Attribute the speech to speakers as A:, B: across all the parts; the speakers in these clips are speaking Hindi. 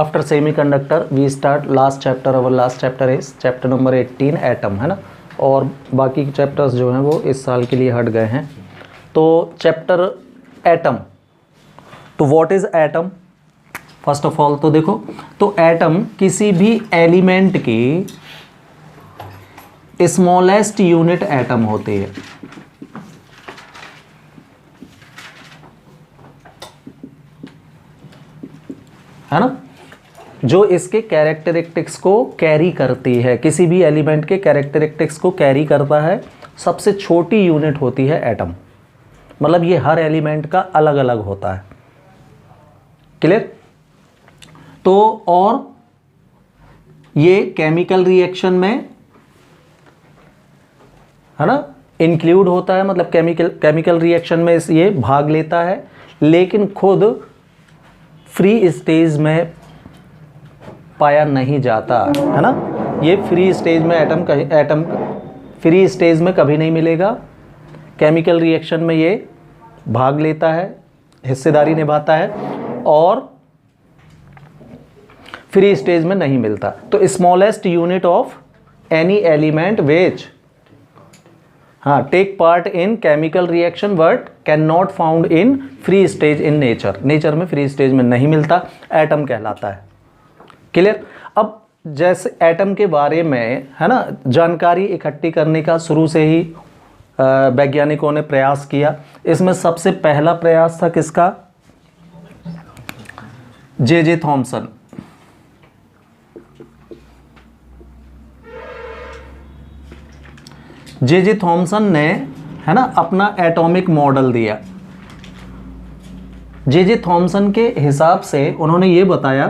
A: After semiconductor we start last chapter, our last chapter is chapter number 18 atom, है ना। और बाकी के चैप्टर्स जो हैं वो इस साल के लिए हट गए हैं। तो चैप्टर एटम, तो what is atom first of all, तो देखो, तो एटम किसी भी एलिमेंट की स्मॉलेस्ट यूनिट एटम होती है ना, जो इसके कैरेक्टरिस्टिक्स को कैरी करती है, किसी भी एलिमेंट के कैरेक्टरिस्टिक्स को कैरी करता है। सबसे छोटी यूनिट होती है एटम, मतलब ये हर एलिमेंट का अलग अलग होता है। क्लियर? तो और ये केमिकल रिएक्शन में, है ना, इंक्लूड होता है, मतलब केमिकल रिएक्शन में ये भाग लेता है, लेकिन खुद फ्री स्टेज में पाया नहीं जाता, है ना। ये फ्री स्टेज में एटम फ्री स्टेज में कभी नहीं मिलेगा। केमिकल रिएक्शन में ये भाग लेता है, हिस्सेदारी निभाता है, और फ्री स्टेज में नहीं मिलता। तो smallest unit of any element which take part in chemical reaction but can not found in free stage in nature, nature में फ्री स्टेज में नहीं मिलता, एटम कहलाता है। क्लियर? अब जैसे एटम के बारे में, है ना, जानकारी इकट्ठी करने का शुरू से ही वैज्ञानिकों ने प्रयास किया। इसमें सबसे पहला प्रयास था किसका? J Thomson. जे थॉमसन ने, है ना, अपना एटॉमिक मॉडल दिया। जे थॉमसन के हिसाब से उन्होंने ये बताया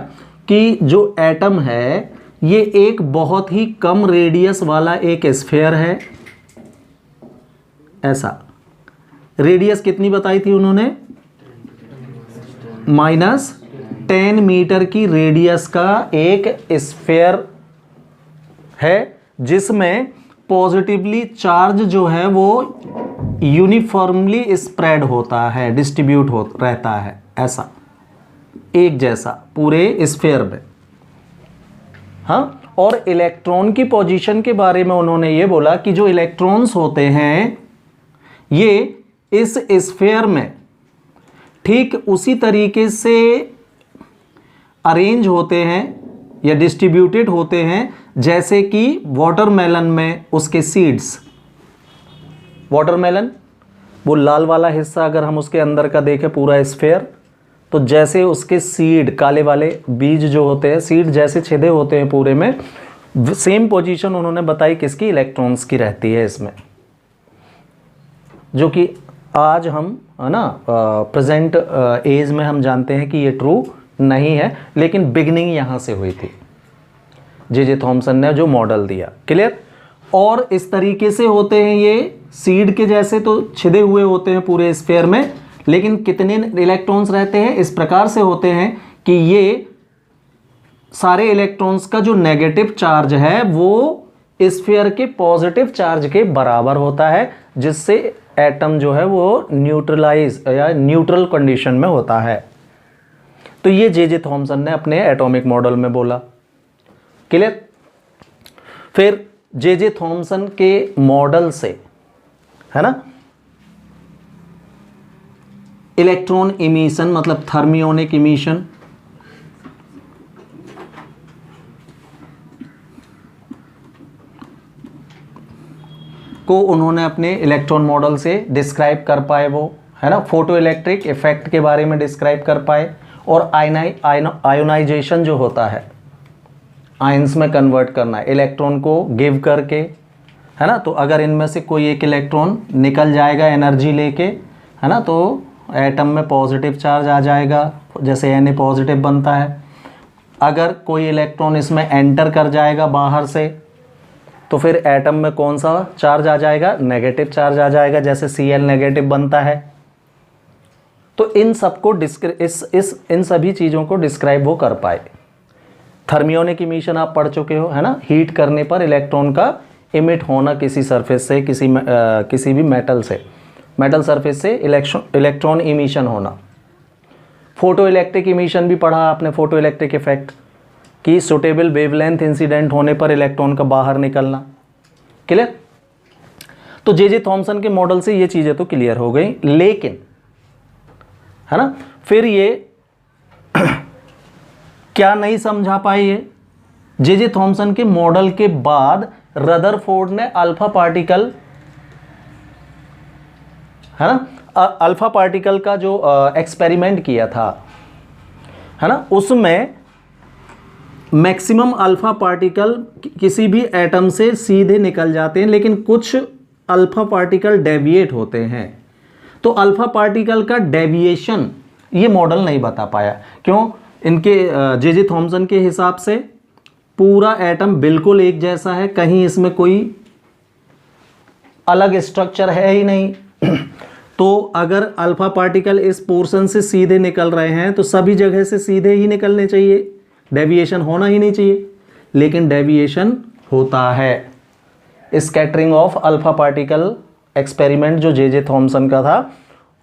A: कि जो एटम है ये एक बहुत ही कम रेडियस वाला एक स्फीयर है। ऐसा रेडियस कितनी बताई थी उन्होंने? -10 मीटर की रेडियस का एक स्फीयर है, जिसमें पॉजिटिवली चार्ज जो है वो यूनिफॉर्मली स्प्रेड होता है, डिस्ट्रीब्यूट हो रहता है, ऐसा एक जैसा पूरे स्फीयर में। हाँ, और इलेक्ट्रॉन की पोजीशन के बारे में उन्होंने ये बोला कि जो इलेक्ट्रॉन्स होते हैं ये इस स्फीयर में ठीक उसी तरीके से अरेंज होते हैं या डिस्ट्रीब्यूटेड होते हैं जैसे कि वाटरमेलन में उसके सीड्स। वाटरमेलन, वो लाल वाला हिस्सा अगर हम उसके अंदर का देखें पूरा स्फीयर, तो जैसे उसके सीड, काले वाले बीज जो होते हैं, सीड जैसे छेदे होते हैं पूरे में, सेम पोजीशन उन्होंने बताई किसकी? इलेक्ट्रॉन्स की रहती है इसमें, जो कि आज हम, है ना, प्रेजेंट एज में हम जानते हैं कि ये ट्रू नहीं है, लेकिन बिगनिंग यहाँ से हुई थी। जे थॉमसन ने जो मॉडल दिया। क्लियर? और इस तरीके से होते हैं ये सीड के जैसे, तो छिदे हुए होते हैं पूरे स्फीयर में, लेकिन कितने इलेक्ट्रॉन्स रहते हैं? इस प्रकार से होते हैं कि ये सारे इलेक्ट्रॉन्स का जो नेगेटिव चार्ज है वो स्फीयर के पॉजिटिव चार्ज के बराबर होता है, जिससे एटम जो है वो न्यूट्रलाइज या न्यूट्रल कंडीशन में होता है। तो ये जे थॉमसन ने अपने एटॉमिक मॉडल में बोला। क्लियर? फिर जे थॉमसन के मॉडल से, है ना, इलेक्ट्रॉन इमिशन, मतलब थर्मियोनिक इमिशन, को उन्होंने अपने इलेक्ट्रॉन मॉडल से डिस्क्राइब कर पाए, वो, है ना, फोटो इलेक्ट्रिक इफेक्ट के बारे में डिस्क्राइब कर पाए, और आयोनाइजेशन जो होता है, आयंस में कन्वर्ट करना है इलेक्ट्रॉन को गिव करके, है ना, तो अगर इनमें से कोई एक इलेक्ट्रॉन निकल जाएगा एनर्जी लेके, है ना, तो एटम में पॉजिटिव चार्ज आ जाएगा, जैसे Na पॉजिटिव बनता है। अगर कोई इलेक्ट्रॉन इसमें एंटर कर जाएगा बाहर से, तो फिर एटम में कौन सा चार्ज आ जाएगा? नेगेटिव चार्ज आ जाएगा, जैसे Cl नेगेटिव बनता है। तो इन सबको इन सभी चीज़ों को डिस्क्राइब वो कर पाए। थर्मियोनिक इमिशन आप पढ़ चुके हो, है ना, हीट करने पर इलेक्ट्रॉन का इमिट होना किसी सरफेस से, किसी भी मेटल सरफेस से इलेक्ट्रॉन इमिशन होना। फोटो इलेक्ट्रिक इमिशन भी पढ़ा आपने, फोटो इलेक्ट्रिक इफेक्ट कि सुटेबल वेवलेंथ इंसिडेंट होने पर इलेक्ट्रॉन का बाहर निकलना। क्लियर? तो जे थॉमसन के मॉडल से ये चीजें तो क्लियर हो गई, लेकिन है ना फिर ये क्या नहीं समझा पाए ये, जे थॉमसन के मॉडल के बाद रदरफोर्ड ने अल्फा पार्टिकल, है ना, अल्फा पार्टिकल का जो एक्सपेरिमेंट किया था, है ना, उसमें मैक्सिमम अल्फा पार्टिकल किसी भी एटम से सीधे निकल जाते हैं, लेकिन कुछ अल्फा पार्टिकल डेविएट होते हैं। तो अल्फा पार्टिकल का डेविएशन ये मॉडल नहीं बता पाया। क्यों? इनके जे थॉमसन के हिसाब से पूरा एटम बिल्कुल एक जैसा है, कहीं इसमें कोई अलग स्ट्रक्चर है ही नहीं। तो अगर अल्फा पार्टिकल इस पोर्शन से सीधे निकल रहे हैं तो सभी जगह से सीधे ही निकलने चाहिए, डेविएशन होना ही नहीं चाहिए, लेकिन डेविएशन होता है। Scattering of alpha particle experiment जो जे थॉमसन का था,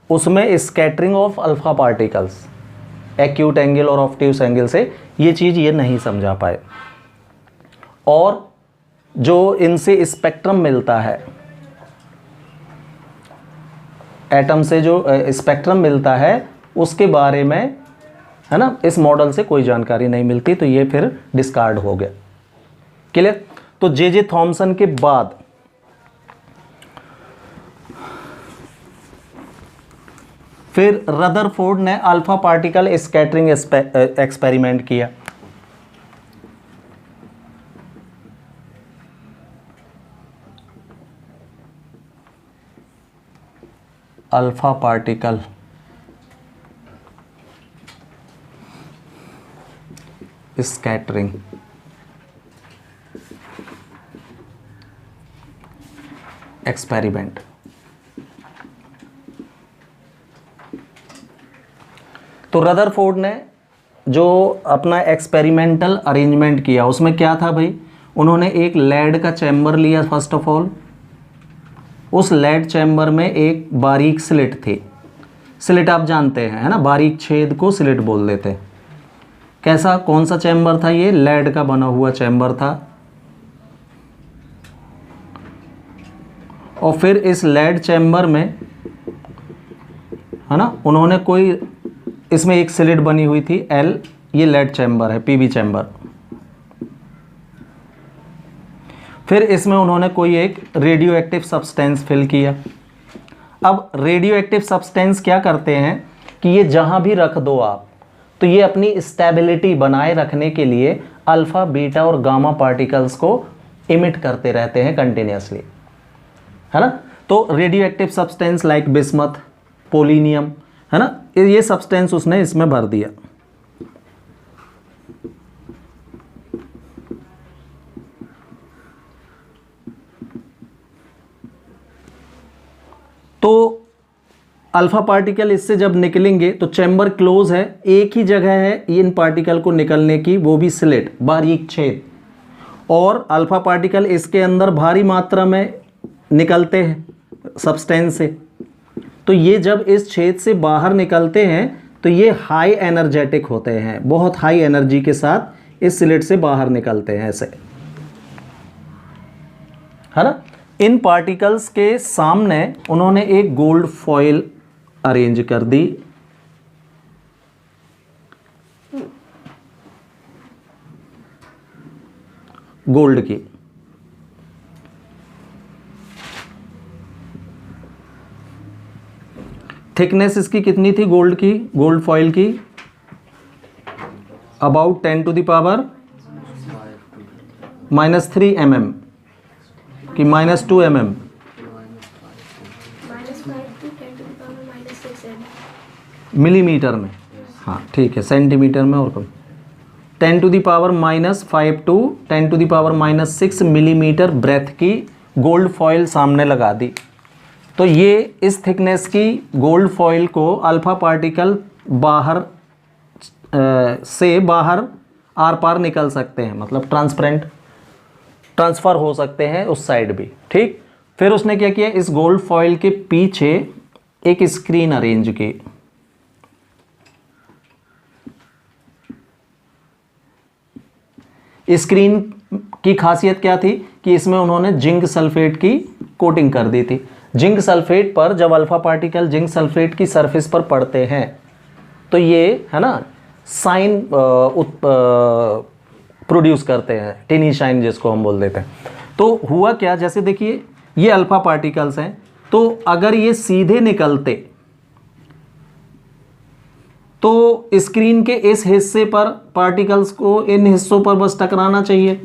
A: उसमें scattering of alpha particles acute angle और ऑब्ट्यूस एंगल से ये चीज़ ये नहीं समझा पाए। और जो इनसे स्पेक्ट्रम मिलता है, एटम से जो स्पेक्ट्रम मिलता है उसके बारे में, है ना, इस मॉडल से कोई जानकारी नहीं मिलती, तो ये फिर डिस्कार्ड हो गया। क्लियर? तो जे थॉमसन के बाद फिर रदरफोर्ड ने अल्फा पार्टिकल स्कैटरिंग एक्सपेरिमेंट किया। Alpha particle scattering experiment. तो रदरफोर्ड ने जो अपना एक्सपेरिमेंटल अरेंजमेंट किया उसमें क्या था भाई, उन्होंने एक लेड का चैम्बर लिया। फर्स्ट ऑफ ऑल उस लेड चैम्बर में एक बारीक स्लिट थी। स्लिट आप जानते हैं, है ना, बारीक छेद को स्लिट बोल देते हैं। कैसा, कौन सा चैम्बर था ये? लेड का बना हुआ चैम्बर था। और फिर इस लेड चैम्बर में, है ना, उन्होंने कोई, इसमें एक स्लिट बनी हुई थी एल, ये लेड चैम्बर है, पीबी चैम्बर। फिर इसमें उन्होंने कोई एक रेडियो एक्टिव सब्सटेंस फिल किया। अब रेडियो एक्टिव सब्सटेंस क्या करते हैं कि ये जहां भी रख दो आप, तो ये अपनी स्टेबिलिटी बनाए रखने के लिए अल्फा, बीटा और गामा पार्टिकल्स को इमिट करते रहते हैं कंटिन्यूसली, है ना। तो radio active substance like bismuth, polonium, है ना, ये सब्सटेंस उसने इसमें भर दिया। तो अल्फा पार्टिकल इससे जब निकलेंगे तो चैम्बर क्लोज है, एक ही जगह है इन पार्टिकल को निकलने की, वो भी स्लिट, बारीक छेद। और अल्फा पार्टिकल इसके अंदर भारी मात्रा में निकलते हैं सब्सटेंस से। तो ये जब इस छेद से बाहर निकलते हैं तो ये हाई एनर्जेटिक होते हैं, बहुत हाई एनर्जी के साथ इस स्लिट से बाहर निकलते हैं ऐसे, है ना। इन पार्टिकल्स के सामने उन्होंने एक गोल्ड फॉइल अरेंज कर दी। गोल्ड की। थिकनेस इसकी कितनी थी गोल्ड की, गोल्ड फॉइल की? About 10 to the power -3 mm कि -2 mm? मिलीमीटर में, हाँ ठीक है, सेंटीमीटर में और कम। 10 to the power -5 to 10 to the power -6 millimetre breadth की गोल्ड फॉइल सामने लगा दी। तो ये इस थिकनेस की गोल्ड फॉइल को अल्फा पार्टिकल बाहर से बाहर आर पार निकल सकते हैं, मतलब ट्रांसपेरेंट ट्रांसफ़र हो सकते हैं उस साइड भी, ठीक। फिर उसने क्या किया, इस गोल्ड फॉइल के पीछे एक स्क्रीन अरेंज की। स्क्रीन की खासियत क्या थी कि इसमें उन्होंने जिंक सल्फेट की कोटिंग कर दी थी। जिंक सल्फेट पर जब अल्फा पार्टिकल जिंक सल्फेट की सरफेस पर पड़ते हैं तो ये है ना साइन प्रोड्यूस करते हैं, टिनी शाइन जिसको हम बोल देते हैं। तो हुआ क्या, जैसे देखिए ये अल्फा पार्टिकल्स हैं, तो अगर ये सीधे निकलते तो स्क्रीन के इस हिस्से पर पार्टिकल्स को इन हिस्सों पर बस टकराना चाहिए,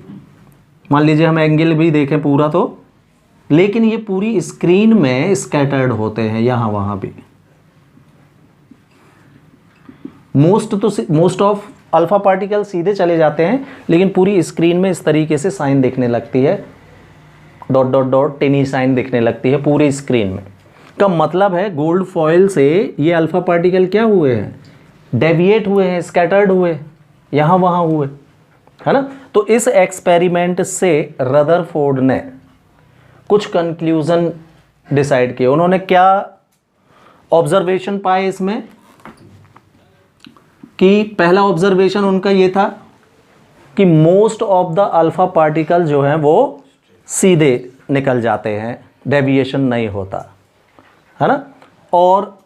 A: मान लीजिए हम एंगल भी देखें पूरा तो, लेकिन ये पूरी स्क्रीन में स्कैटर्ड होते हैं यहां वहां भी। मोस्ट ऑफ अल्फा पार्टिकल सीधे चले जाते हैं, लेकिन पूरी स्क्रीन में इस तरीके से साइन दिखने लगती है, डॉट डॉट डॉट टेनी साइन दिखने लगती है पूरी स्क्रीन में। का मतलब है गोल्ड फॉयल से ये अल्फा पार्टिकल क्या हुए हैं, डेविएट हुए हैं, स्कैटर्ड हुए, यहां वहां हुए, है ना। तो इस एक्सपेरिमेंट से रदरफोर्ड ने कुछ कंक्लूजन डिसाइड किए। उन्होंने क्या ऑब्जर्वेशन पाए इसमें कि पहला ऑब्जर्वेशन उनका ये था कि most of the alpha particle जो हैं वो सीधे निकल जाते हैं, डेविएशन नहीं होता, है ना। और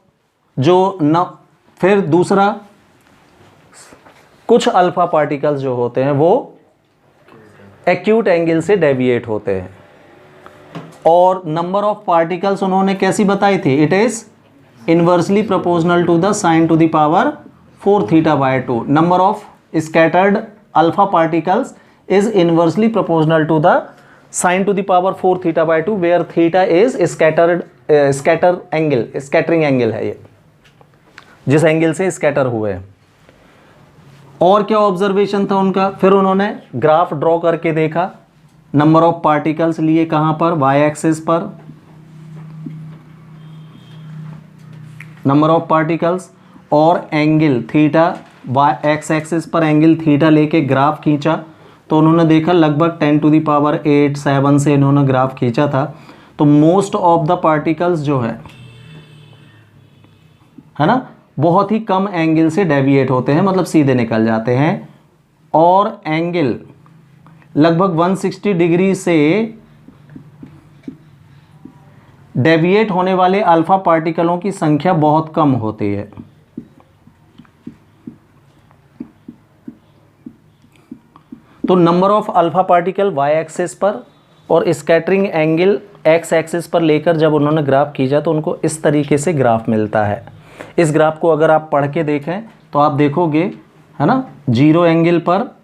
A: जो न फिर दूसरा, कुछ अल्फा पार्टिकल्स जो होते हैं वो एक्यूट एंगल से डेविएट होते हैं। और नंबर ऑफ पार्टिकल्स उन्होंने कैसी बताई थी, it is inversely proportional to the sine to the power 4 θ/2। number of scattered alpha particles is inversely proportional to the sine to the power 4 θ/2 where theta is scattering angle है ये, जिस एंगल से स्कैटर हुए हैं। और क्या ऑब्जर्वेशन था उनका, फिर उन्होंने ग्राफ ड्रॉ करके देखा, नंबर ऑफ पार्टिकल्स लिए कहां पर, वाई एक्सिस पर नंबर ऑफ पार्टिकल्स, और angle theta y x axis पर एंगल थीटा लेके ग्राफ खींचा। तो उन्होंने देखा लगभग 10⁸ 7 से इन्होंने ग्राफ खींचा था। तो मोस्ट ऑफ द पार्टिकल्स जो है ना, बहुत ही कम एंगल से डेविएट होते हैं, मतलब सीधे निकल जाते हैं। और एंगल लगभग 160 डिग्री से डेविएट होने वाले अल्फा पार्टिकलों की संख्या बहुत कम होती है। तो number of alpha particle y axis पर और स्कैटरिंग एंगल एक्स एक्सिस पर लेकर जब उन्होंने ग्राफ खींचा तो उनको इस तरीके से ग्राफ मिलता है। इस ग्राफ को अगर आप पढ़ के देखें तो आप देखोगे, है ना, जीरो एंगल पर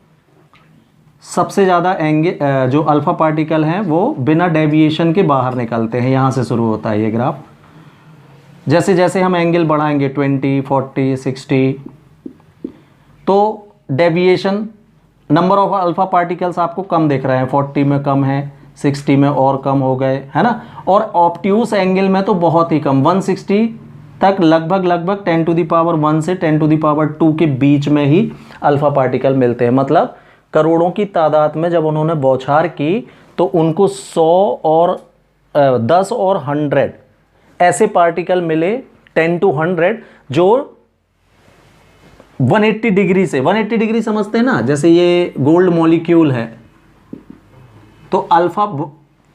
A: सबसे ज़्यादा एंगल जो अल्फा पार्टिकल हैं वो बिना डेविएशन के बाहर निकलते हैं, यहाँ से शुरू होता है ये ग्राफ। जैसे जैसे हम एंगल बढ़ाएंगे 20, 40, 60, तो deviation number of alpha particles आपको कम दिख रहे हैं, 40 में कम है, 60 में और कम हो गए, है ना। और ऑब्ट्यूस एंगल में तो बहुत ही कम, 160 तक लगभग 10⁻1 से 10⁻2 के बीच में ही अल्फा पार्टिकल मिलते हैं। मतलब करोड़ों की तादाद में जब उन्होंने बौछार की तो उनको 100 और 10 और 100 ऐसे पार्टिकल मिले, 10 to 100, जो 180 डिग्री से, 180 डिग्री समझते हैं ना, जैसे ये गोल्ड मॉलिक्यूल है, तो अल्फा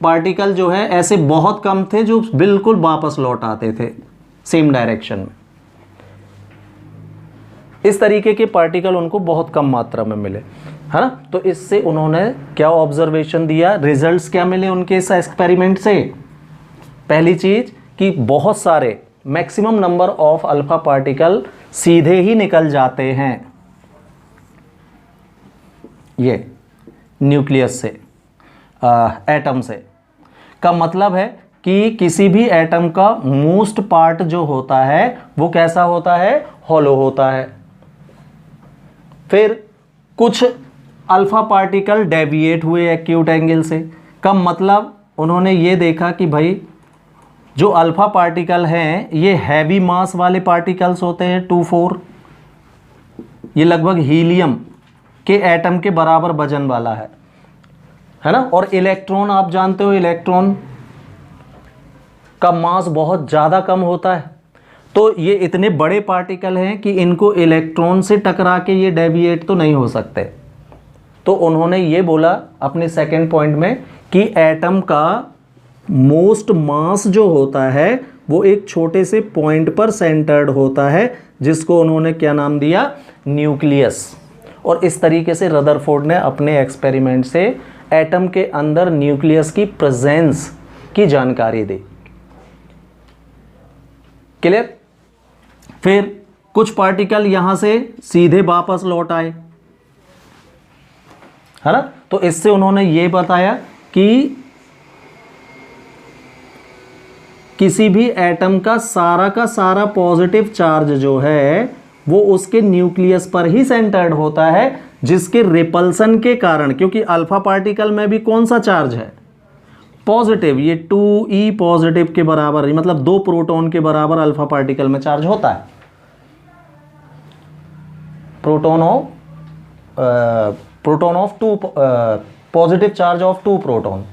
A: पार्टिकल जो है ऐसे बहुत कम थे जो बिल्कुल वापस लौट आते थे सेम डायरेक्शन में। इस तरीके के पार्टिकल उनको बहुत कम मात्रा में मिले, है ना। तो इससे उन्होंने क्या ऑब्जर्वेशन दिया, रिजल्ट्स क्या मिले उनके इस एक्सपेरिमेंट से। पहली चीज कि बहुत सारे maximum number of alpha particle सीधे ही निकल जाते हैं ये न्यूक्लियस से, एटम से। का मतलब है कि किसी भी एटम का मोस्ट पार्ट जो होता है वो कैसा होता है, हॉलो होता है। फिर कुछ अल्फा पार्टिकल डेविएट हुए एक्यूट एंगल से। का मतलब उन्होंने ये देखा कि भाई जो अल्फा पार्टिकल हैं ये हैवी मास वाले पार्टिकल्स होते हैं 2-4, ये लगभग हीलियम के एटम के बराबर वजन वाला है ना। और इलेक्ट्रॉन आप जानते हो, इलेक्ट्रॉन का मास बहुत ज़्यादा कम होता है। तो ये इतने बड़े पार्टिकल हैं कि इनको इलेक्ट्रॉन से टकरा के ये डेविएट तो नहीं हो सकते। तो उन्होंने ये बोला अपने सेकेंड पॉइंट में कि एटम का मोस्ट मास जो होता है वो एक छोटे से पॉइंट पर सेंटर्ड होता है, जिसको उन्होंने क्या नाम दिया, न्यूक्लियस। और इस तरीके से रदरफोर्ड ने अपने एक्सपेरिमेंट से एटम के अंदर न्यूक्लियस की प्रेजेंस की जानकारी दी। क्लियर? फिर कुछ पार्टिकल यहां से सीधे वापस लौट आए, है ना। तो इससे उन्होंने ये बताया कि किसी भी एटम का सारा पॉजिटिव चार्ज जो है वो उसके न्यूक्लियस पर ही सेंटर्ड होता है, जिसके रिपल्सन के कारण, क्योंकि अल्फा पार्टिकल में भी कौन सा चार्ज है, पॉजिटिव, ये 2e पॉजिटिव के बराबर, मतलब 2 प्रोटॉन के बराबर अल्फा पार्टिकल में चार्ज होता है। Proton of 2 positive charge of 2 proton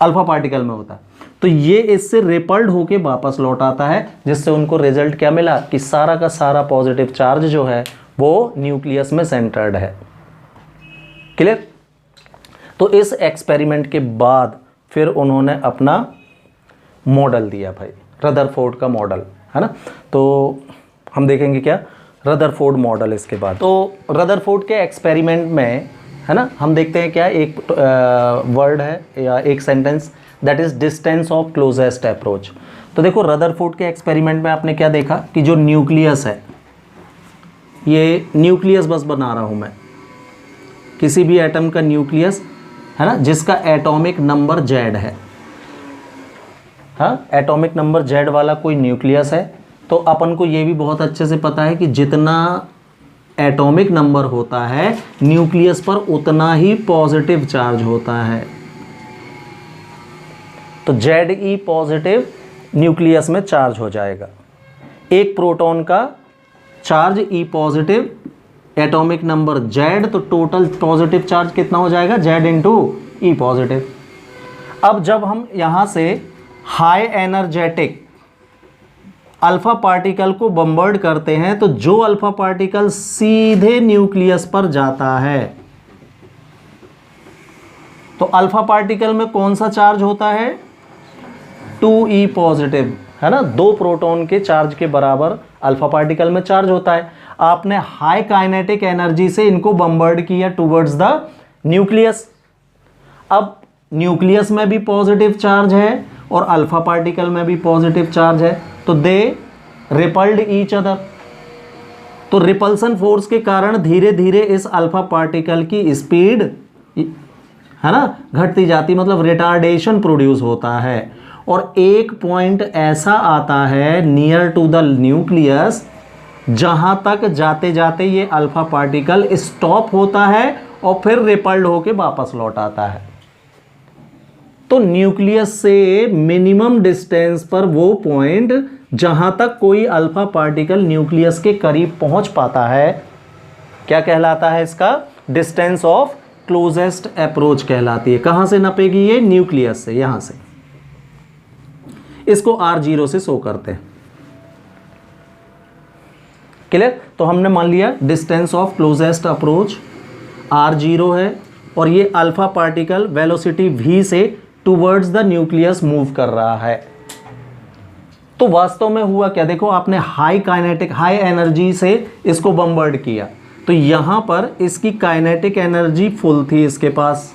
A: alpha particle में होता है। तो ये इससे रिपल्ड होके वापस लौट आता है, जिससे उनको रिजल्ट क्या मिला कि सारा का सारा पॉजिटिव चार्ज जो है वो न्यूक्लियस में सेंटर्ड है। क्लियर? तो इस एक्सपेरिमेंट के बाद फिर उन्होंने अपना मॉडल दिया भाई, रदरफोर्ड का मॉडल, है ना। तो हम देखेंगे क्या रदरफोर्ड मॉडल इसके बाद। तो रदरफोर्ड के एक्सपेरिमेंट में, है ना, हम देखते हैं क्या एक वर्ड है या एक sentence, that is distance of closest approach. तो देखो रदरफोर्ड के एक्सपेरिमेंट में आपने क्या देखा कि जो न्यूक्लियस है, ये न्यूक्लियस बस बना रहा हूं मैं, किसी भी एटम का न्यूक्लियस, है ना, जिसका एटॉमिक नंबर Z है, हाँ, एटॉमिक नंबर Z वाला कोई न्यूक्लियस है, तो अपन को ये भी बहुत अच्छे से पता है कि जितना एटॉमिक नंबर होता है न्यूक्लियस पर उतना ही पॉजिटिव चार्ज होता है। तो Ze पॉजिटिव न्यूक्लियस में चार्ज हो जाएगा। एक प्रोटॉन का charge E positive, atomic number Z, तो टोटल पॉजिटिव चार्ज कितना हो जाएगा, Z इंटू E पॉजिटिव। अब जब हम यहाँ से हाई एनर्जेटिक अल्फा पार्टिकल को बम्बर्ड करते हैं, तो जो अल्फा पार्टिकल सीधे न्यूक्लियस पर जाता है, तो अल्फा पार्टिकल में कौन सा चार्ज होता है, 2e पॉजिटिव, है ना, 2 प्रोटॉन के चार्ज के बराबर अल्फा पार्टिकल में चार्ज होता है। आपने हाई काइनेटिक एनर्जी से इनको बम्बर्ड किया टुवर्ड्स द न्यूक्लियस। अब न्यूक्लियस में भी पॉजिटिव चार्ज है और अल्फा पार्टिकल में भी पॉजिटिव चार्ज है, तो दे रिपल्ड ईच अदर। तो रिपल्सन फोर्स के कारण धीरे धीरे इस अल्फा पार्टिकल की स्पीड, है ना, घटती जाती, मतलब रिटार्डेशन प्रोड्यूस होता है। और एक पॉइंट ऐसा आता है नियर टू द न्यूक्लियस जहां तक जाते जाते ये अल्फा पार्टिकल स्टॉप होता है और फिर रिपल्ड होके वापस लौट आता है। तो न्यूक्लियस से मिनिमम डिस्टेंस पर वो पॉइंट जहां तक कोई अल्फा पार्टिकल न्यूक्लियस के करीब पहुंच पाता है, क्या कहलाता है, इसका डिस्टेंस ऑफ क्लोजेस्ट अप्रोच कहलाती है। कहां से नपेगी ये, न्यूक्लियस से, यहां से। इसको R0 से शो करते हैं। क्लियर? तो हमने मान लिया distance of closest approach R0 है और ये अल्फा पार्टिकल वेलोसिटी v से टुवर्ड्स द न्यूक्लियस मूव कर रहा है। तो वास्तव में हुआ क्या, देखो आपने हाई काइनेटिक, हाई एनर्जी से इसको बम्बर्ड किया, तो यहां पर इसकी काइनेटिक एनर्जी फुल थी इसके पास,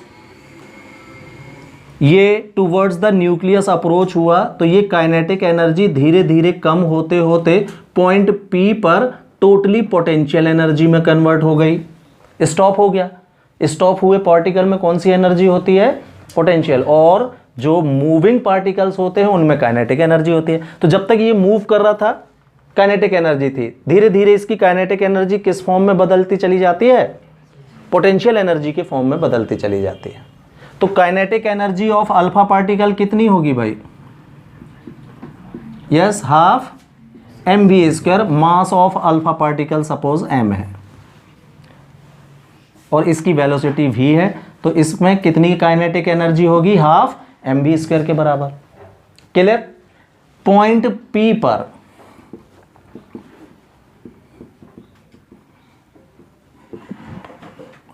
A: ये टुवर्ड्स द न्यूक्लियस अप्रोच हुआ, तो ये काइनेटिक एनर्जी धीरे धीरे कम होते होते पॉइंट P पर टोटली पोटेंशियल एनर्जी में कन्वर्ट हो गई, स्टॉप हो गया। स्टॉप हुए पार्टिकल में कौन सी एनर्जी होती है, पोटेंशियल, और जो मूविंग पार्टिकल्स होते हैं उनमें काइनेटिक एनर्जी होती है। तो जब तक ये मूव कर रहा था काइनेटिक एनर्जी थी, धीरे धीरे इसकी काइनेटिक एनर्जी किस फॉर्म में बदलती चली जाती है, पोटेंशियल एनर्जी के फॉर्म में बदलती चली जाती है। तो kinetic energy of alpha particle कितनी होगी भाई, yes, half mv², mass of alpha particle suppose m है और इसकी वेलोसिटी v है, तो इसमें कितनी काइनेटिक एनर्जी होगी, हाफ mv² के बराबर। क्लियर? पॉइंट P पर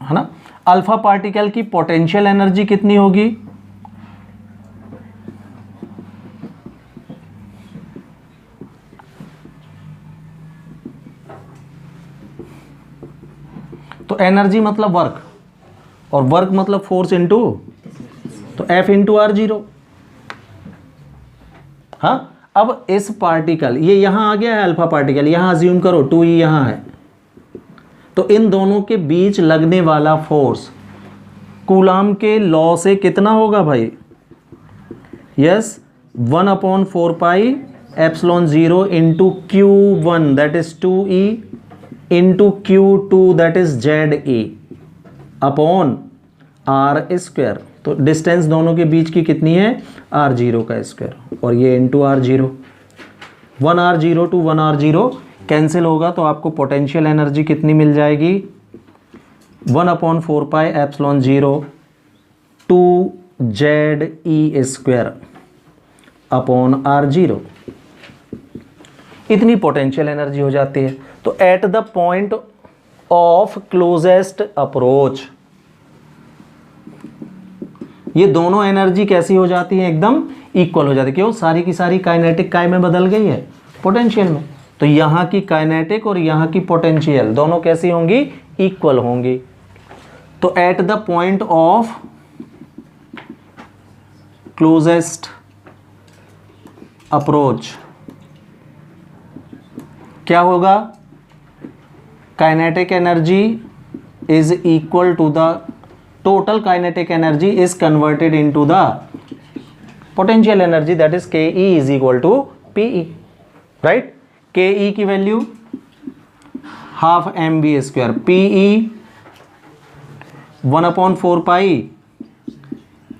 A: है ना, अल्फा पार्टिकल की पोटेंशियल एनर्जी कितनी होगी? तो एनर्जी मतलब वर्क, और वर्क मतलब फोर्स इनटू, तो F इंटू आर जीरो। हाँ, अब इस पार्टिकल, ये यहां आ गया है अल्फा पार्टिकल, यहां अज्यूम करो 2E यहां है, तो इन दोनों के बीच लगने वाला फोर्स कूलाम के लॉ से कितना होगा भाई? Yes, 1/4 pi epsilon 0 into Q1 that is 2E into Q2 that is ZE upon r square. तो डिस्टेंस दोनों के बीच की कितनी है? R0 का स्क्वायर, और ये into R0। 1R0 to 1R0 cancel होगा, तो आपको पोटेंशियल एनर्जी कितनी मिल जाएगी? 1/4 pi epsilon 0 two ZE square upon R0। इतनी पोटेंशियल एनर्जी हो जाती है। तो at the point of closest approach ये दोनों एनर्जी कैसी हो जाती है? एकदम इक्वल हो जाती है। क्यों? सारी की सारी काइनेटिक काय में बदल गई है, पोटेंशियल में। तो यहां की काइनेटिक और यहां की पोटेंशियल दोनों कैसी होंगी? इक्वल होंगी। तो at the point of closest approach क्या होगा? Kinetic energy is equal to the total kinetic energy is converted into the potential energy, that is Ke is equal to Pe, right? Ke की value half mv square, Pe 1/4 pi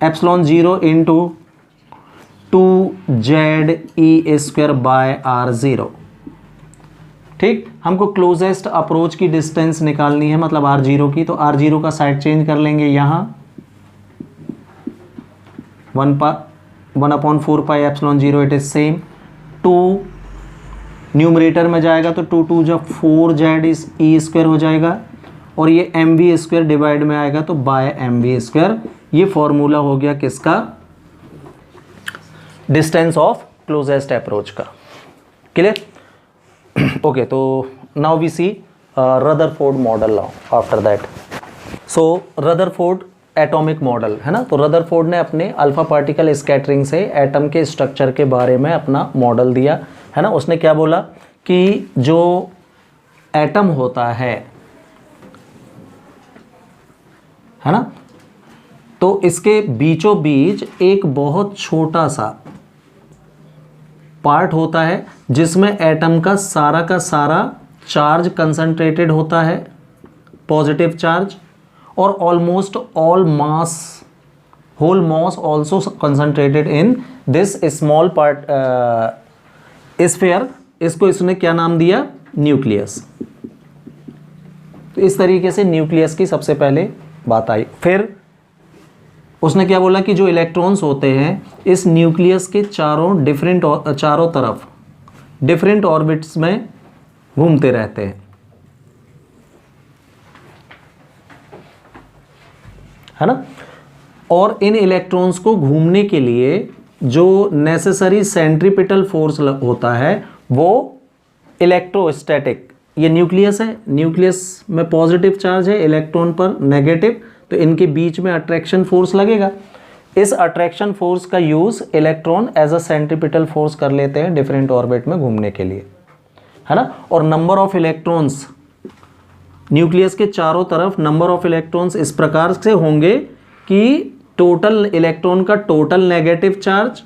A: epsilon 0 into 2ZE square by R0। ठीक, हमको क्लोजेस्ट अप्रोच की डिस्टेंस निकालनी है, मतलब R0 की। तो R0 का साइड चेंज कर लेंगे, यहाँ 1/4 pi epsilon 0 it is same. 2 numerator में जाएगा तो 2 जब 4ZE स्क्वायर हो जाएगा, और ये mv स्क्वायर डिवाइड में आएगा तो बाय mv स्क्वायर। ये फॉर्मूला हो गया किसका? डिस्टेंस ऑफ क्लोजेस्ट अप्रोच का। Clear? Okay, so now we see Rutherford model now after that. So Rutherford atomic model है ना। तो रदरफोर्ड ने अपने अल्फा पार्टिकल स्कैटरिंग से एटम के स्ट्रक्चर के बारे में अपना मॉडल दिया है ना। उसने क्या बोला कि जो एटम होता है ना, तो इसके बीचों बीच एक बहुत छोटा सा पार्ट होता है जिसमें एटम का सारा चार्ज कंसंट्रेटेड होता है, पॉजिटिव चार्ज, और almost all mass, whole mass also concentrated in this small part sphere. इसको इसने क्या नाम दिया? न्यूक्लियस। तो इस तरीके से न्यूक्लियस की सबसे पहले बात आई। फिर उसने क्या बोला कि जो इलेक्ट्रॉन्स होते हैं इस न्यूक्लियस के चारों तरफ डिफरेंट ऑर्बिट्स में घूमते रहते हैं, है ना। और इन इलेक्ट्रॉन्स को घूमने के लिए जो नेसेसरी सेंट्रीपिटल फोर्स होता है वो इलेक्ट्रोस्टैटिक, ये न्यूक्लियस है, न्यूक्लियस में पॉजिटिव चार्ज है, इलेक्ट्रॉन पर नेगेटिव, तो इनके बीच में अट्रैक्शन फोर्स लगेगा। इस अट्रैक्शन फोर्स का use electron as a centripetal force कर लेते हैं डिफरेंट ऑर्बिट में घूमने के लिए, है ना। और नंबर ऑफ इलेक्ट्रॉन्स न्यूक्लियस के चारों तरफ, नंबर ऑफ इलेक्ट्रॉन्स इस प्रकार से होंगे कि टोटल इलेक्ट्रॉन का टोटल नेगेटिव चार्ज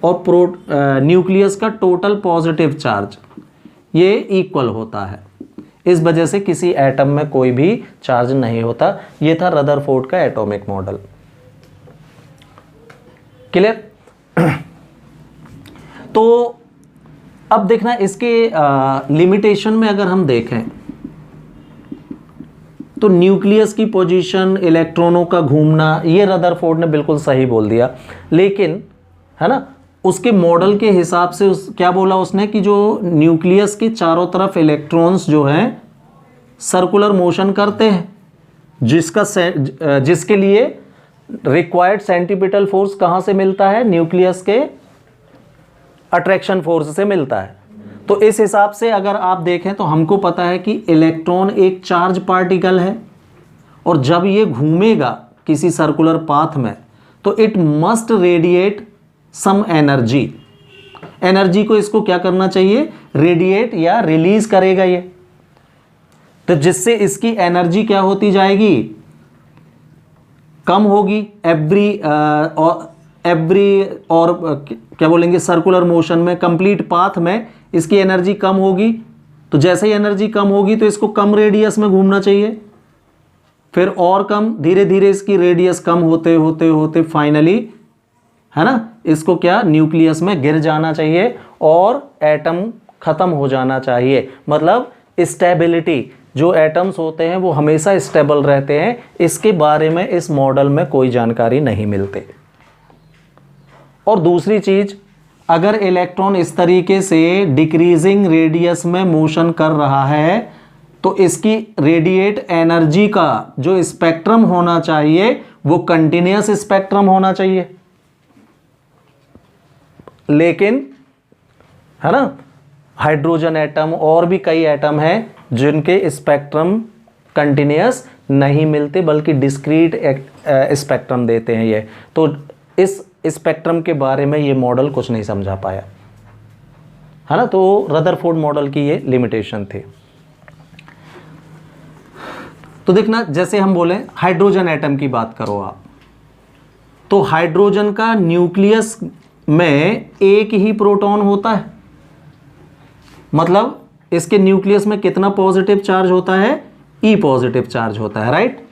A: और न्यूक्लियस का टोटल पॉजिटिव चार्ज ये इक्वल होता है। इस वजह से किसी एटम में कोई भी चार्ज नहीं होता। ये था रदरफोर्ड का एटॉमिक मॉडल। क्लियर? तो अब देखना इसके लिमिटेशन में अगर हम देखें तो न्यूक्लियस की पोजीशन, इलेक्ट्रॉनों का घूमना, ये रदरफोर्ड ने बिल्कुल सही बोल दिया। लेकिन है ना, उसके मॉडल के हिसाब से क्या बोला उसने कि जो न्यूक्लियस के चारों तरफ इलेक्ट्रॉन्स जो हैं सर्कुलर मोशन करते हैं, जिसके लिए रिक्वायर्ड सेंट्रीपिटल फोर्स कहां से मिलता है? न्यूक्लियस के अट्रैक्शन फोर्स से मिलता है। तो इस हिसाब से अगर आप देखें तो हमको पता है कि इलेक्ट्रॉन एक चार्ज पार्टिकल है और जब ये घूमेगा किसी सर्कुलर पाथ में तो it must radiate some energy. Energy को इसको क्या करना चाहिए? रेडिएट या रिलीज करेगा ये। तो जिससे इसकी एनर्जी क्या होती जाएगी? कम होगी। एवरी और क्या बोलेंगे सर्कुलर मोशन में, कंप्लीट पाथ में इसकी एनर्जी कम होगी। तो जैसे ही एनर्जी कम होगी तो इसको कम रेडियस में घूमना चाहिए, फिर और कम, धीरे धीरे इसकी रेडियस कम होते होते होते फाइनली, है ना, इसको क्या न्यूक्लियस में गिर जाना चाहिए और एटम खत्म हो जाना चाहिए। मतलब स्टेबिलिटी, जो एटम्स होते हैं वो हमेशा स्टेबल रहते हैं, इसके बारे में इस मॉडल में कोई जानकारी नहीं मिलते। और दूसरी चीज, अगर इलेक्ट्रॉन इस तरीके से डिक्रीजिंग रेडियस में मोशन कर रहा है तो इसकी रेडिएट एनर्जी का जो स्पेक्ट्रम होना चाहिए वो कंटिन्यूअस स्पेक्ट्रम होना चाहिए। लेकिन है ना, हाइड्रोजन एटम और भी कई एटम हैं जिनके स्पेक्ट्रम कंटिन्यूअस नहीं मिलते बल्कि डिस्क्रीट स्पेक्ट्रम देते हैं ये। तो इस स्पेक्ट्रम के बारे में ये मॉडल कुछ नहीं समझा पाया, है ना। तो रदरफोर्ड मॉडल की ये लिमिटेशन थी। तो देखना, जैसे हम बोले हाइड्रोजन एटम की बात करो आप, तो हाइड्रोजन का न्यूक्लियस में एक ही प्रोटॉन होता है। मतलब इसके न्यूक्लियस में कितना पॉजिटिव चार्ज होता है? ई पॉजिटिव चार्ज होता है, राइट।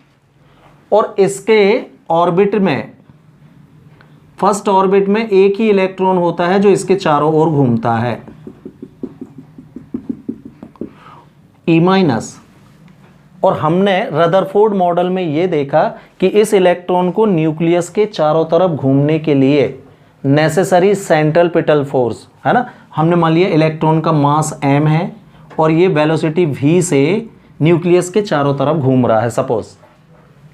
A: और इसके ऑर्बिट में, फर्स्ट ऑर्बिट में एक ही इलेक्ट्रॉन होता है जो इसके चारों ओर घूमता है, ई माइनस। और हमने रदरफोर्ड मॉडल में यह देखा कि इस इलेक्ट्रॉन को न्यूक्लियस के चारों तरफ घूमने के लिए नेसेसरी सेंट्रीपिटल फोर्स, है ना, हमने मान लिया इलेक्ट्रॉन का मास m है और ये वेलोसिटी v से न्यूक्लियस के चारों तरफ घूम रहा है, सपोज।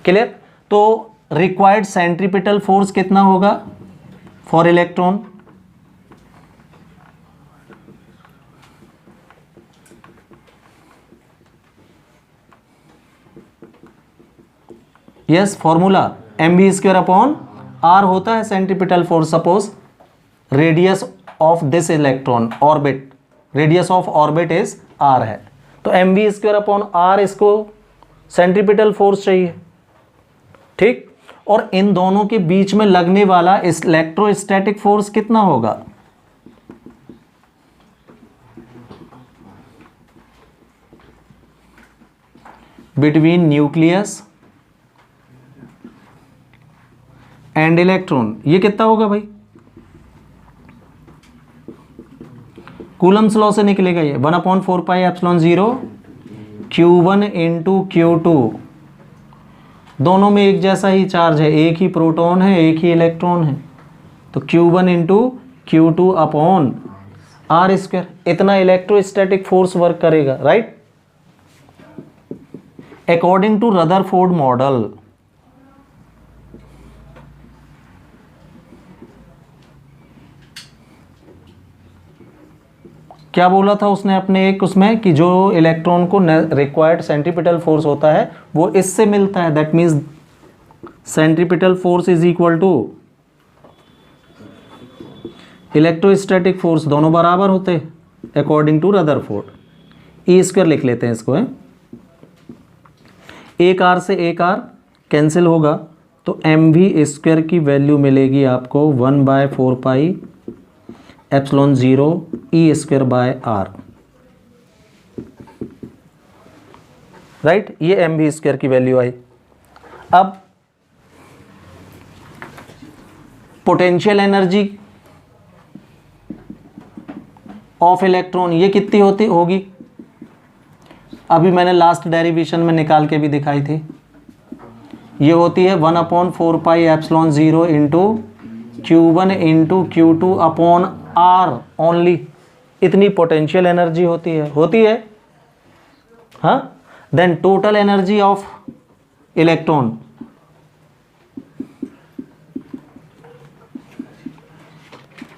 A: क्लियर? तो रिक्वायर्ड सेंट्रीपिटल फोर्स कितना होगा for electron? Yes, formula mv² upon r होता है centripetal force. Suppose radius of this electron orbit, radius of orbit is r है, तो mv² अपॉन r इसको सेंट्रीपिटल फोर्स चाहिए, ठीक। और इन दोनों के बीच में लगने वाला इलेक्ट्रोस्टैटिक फोर्स कितना होगा? बिटवीन न्यूक्लियस एंड इलेक्ट्रॉन, ये कितना होगा भाई? कूलम्स लॉ से निकलेगा ये 1/4πε0 Q1 इंटू Q2। दोनों में एक जैसा ही चार्ज है, एक ही प्रोटॉन है, एक ही इलेक्ट्रॉन है, तो Q1 into Q2 upon r²। इतना इलेक्ट्रोस्टैटिक फोर्स वर्क करेगा, right. According to Rutherford model, क्या बोला था उसने अपने एक उसमें कि जो इलेक्ट्रॉन को रिक्वायर्ड सेंट्रीपिटल फोर्स होता है वो इससे मिलता है। That means centripetal force is equal to electrostatic force, दोनों बराबर होते हैं अकॉर्डिंग टू रदरफोर्ड। ई² लिख लेते हैं इसको, है। एक r से एक r कैंसिल होगा तो mv² की वैल्यू मिलेगी आपको 1/4πε0 E²/r, राइट। ये mv² की वैल्यू आई। अब पोटेंशियल एनर्जी ऑफ इलेक्ट्रॉन ये कितनी होगी? अभी मैंने लास्ट डेरिवेशन में निकाल के भी दिखाई थी। ये होती है 1/4πε0 into Q1 into Q2 upon R only. इतनी पोटेंशियल एनर्जी होती है हाँ। Then total energy of electron,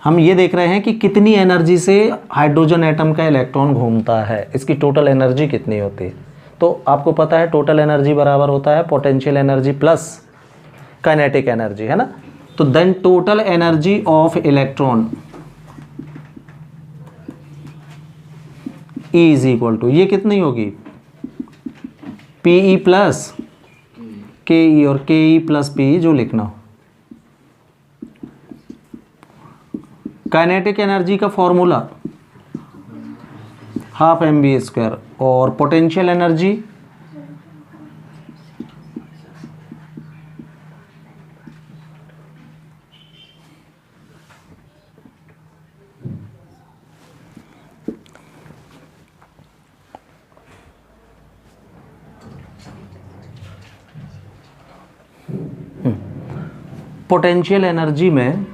A: हम ये देख रहे हैं कि कितनी एनर्जी से हाइड्रोजन एटम का इलेक्ट्रॉन घूमता है, इसकी टोटल एनर्जी कितनी होती है। तो आपको पता है टोटल एनर्जी बराबर होता है potential energy plus kinetic energy, है ना। तो then total energy of electron E is equal to, ये कितनी होगी, Pe प्लस Ke, और Ke प्लस Pe जो लिखना हो। काइनेटिक एनर्जी का फॉर्मूला हाफ mv², और पोटेंशियल एनर्जी पोटेंशियल एनर्जी में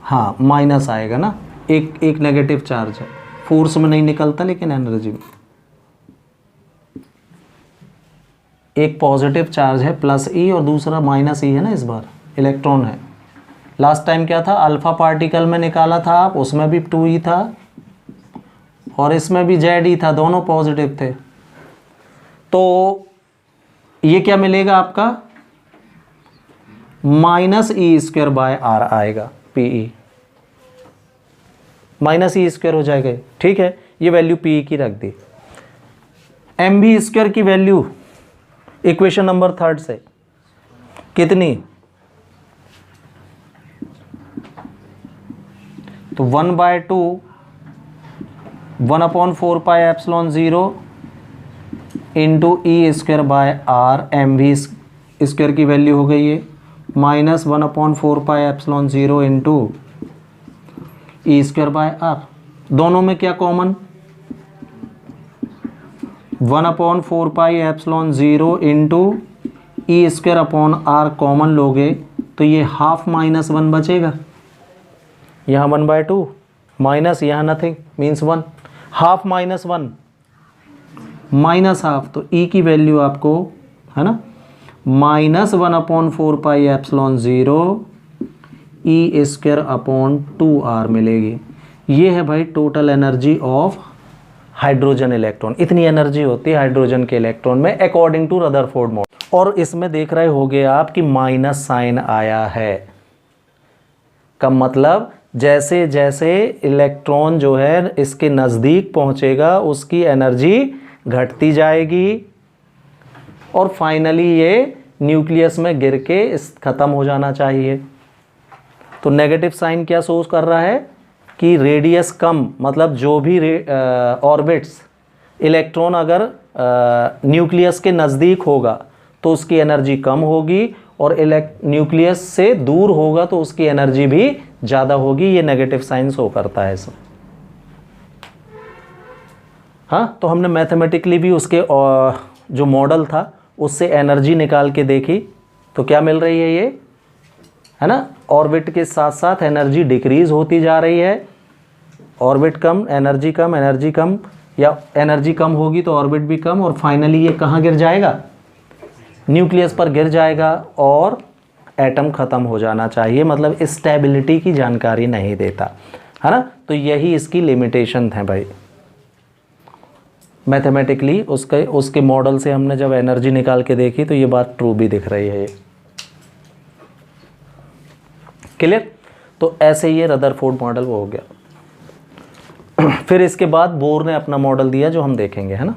A: हाँ माइनस आएगा ना, एक नेगेटिव चार्ज है, फोर्स में नहीं निकलता लेकिन एनर्जी में एक पॉजिटिव चार्ज है प्लस ई और दूसरा माइनस ई है ना, इस बार इलेक्ट्रॉन है। लास्ट टाइम क्या था, अल्फा पार्टिकल में निकाला था आप, उसमें भी 2e था और इसमें भी Ze था, दोनों पॉजिटिव थे। तो ये क्या मिलेगा आपका, -e²/r आएगा, Pe -e² हो जाएगा, ठीक है। ये वैल्यू Pe की रख दी। mv² की वैल्यू इक्वेशन नंबर 3 से कितनी, तो 1/2 1/4πε0 इंटू e²/r mv² की वैल्यू हो गई है -1/4πε0 इंटू e²/r। दोनों में क्या कॉमन, 1/4πε0 इंटू e²/r कॉमन लोगे तो ये हाफ -1 बचेगा, यहाँ 1/2 माइनस यहाँ nothing means 1, half -1 minus half, तो e की वैल्यू आपको है ना -1/4πε0 e²/2r मिलेगी। ये है भाई total energy of hydrogen electron. इतनी एनर्जी होती है हाइड्रोजन के इलेक्ट्रॉन में अकॉर्डिंग टू रदरफोर्ड मॉडल। और इसमें देख रहे होगे आप कि माइनस साइन आया है, का मतलब जैसे जैसे इलेक्ट्रॉन जो है इसके नज़दीक पहुंचेगा उसकी एनर्जी घटती जाएगी और फाइनली ये न्यूक्लियस में गिर के ख़त्म हो जाना चाहिए। तो नेगेटिव साइन क्या शोज कर रहा है कि रेडियस कम, मतलब जो भी ऑर्बिट्स इलेक्ट्रॉन अगर न्यूक्लियस के नज़दीक होगा तो उसकी एनर्जी कम होगी और न्यूक्लियस से दूर होगा तो उसकी एनर्जी भी ज़्यादा होगी। ये नेगेटिव साइन शो करता है इसमें। हाँ, तो हमने मैथमेटिकली भी उसके जो मॉडल था उससे एनर्जी निकाल के देखी तो क्या मिल रही है, ये है ना, ऑर्बिट के साथ साथ एनर्जी डिक्रीज होती जा रही है। ऑर्बिट कम, एनर्जी कम, एनर्जी कम, या एनर्जी कम होगी तो ऑर्बिट भी कम, और फाइनली ये कहाँ गिर जाएगा, न्यूक्लियस पर गिर जाएगा और एटम ख़त्म हो जाना चाहिए। मतलब स्टेबिलिटी की जानकारी नहीं देता, है ना। तो यही इसकी लिमिटेशन है भाई। मैथमेटिकली उसके मॉडल से हमने जब एनर्जी निकाल के देखी तो ये बात ट्रू भी दिख रही है। ये क्लियर। तो ऐसे ये रदरफोर्ड मॉडल वो हो गया। फिर इसके बाद बोर ने अपना मॉडल दिया जो हम देखेंगे, है ना।